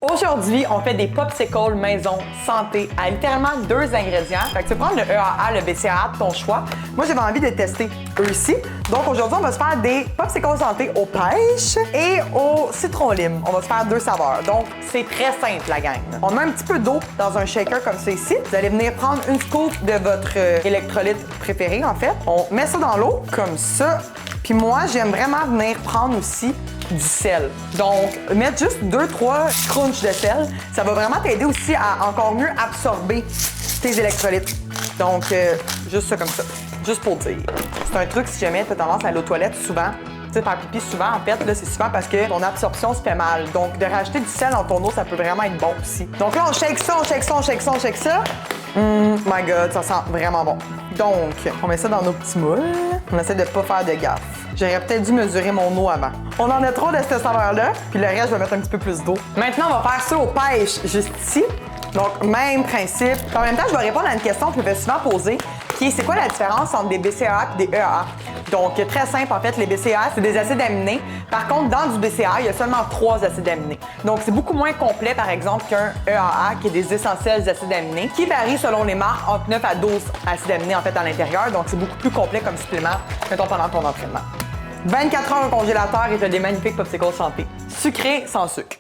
Aujourd'hui, on fait des popsicles maison santé à littéralement 2 ingrédients. Fait que tu peux prendre le EAA, le BCAA de ton choix. Moi, j'avais envie de tester eux-ci. Donc aujourd'hui, on va se faire des popsicles santé aux pêches et au citron lime. On va se faire 2 saveurs. Donc, c'est très simple, la gang. On met un petit peu d'eau dans un shaker comme ça ici. Vous allez venir prendre une scoop de votre électrolyte préféré, en fait. On met ça dans l'eau, comme ça. Puis moi, j'aime vraiment venir prendre aussi du sel. Donc, mettre juste 2-3 crunchs de sel, ça va vraiment t'aider aussi à encore mieux absorber tes électrolytes. Donc, juste ça comme ça. Juste pour dire. C'est un truc, si jamais tu as tendance à aller aux toilettes souvent, tu sais, faire pipi souvent, en fait, là, c'est souvent parce que ton absorption se fait mal. Donc, de rajouter du sel dans ton eau, ça peut vraiment être bon aussi. Donc là, on shake ça, on shake ça, on shake ça, on shake ça. My God, ça sent vraiment bon. Donc, on met ça dans nos petits moules. On essaie de pas faire de gaffe. J'aurais peut-être dû mesurer mon eau avant. On en a trop de cette saveur-là, puis le reste, je vais mettre un petit peu plus d'eau. Maintenant, on va faire ça aux pêches, juste ici. Donc, même principe. Puis en même temps, je vais répondre à une question que je me fais souvent poser, qui est c'est quoi la différence entre des BCAA et des EAA? Donc, très simple, en fait, les BCAA, c'est des acides aminés. Par contre, dans du BCAA, il y a seulement 3 acides aminés. Donc, c'est beaucoup moins complet, par exemple, qu'un EAA, qui est des essentiels acides aminés, qui varient selon les marques entre 9 à 12 acides aminés, en fait, à l'intérieur. Donc, c'est beaucoup plus complet comme supplément, mettons, pendant ton entraînement. 24 heures au congélateur et tu as des magnifiques popsicles santé. Sucré sans sucre.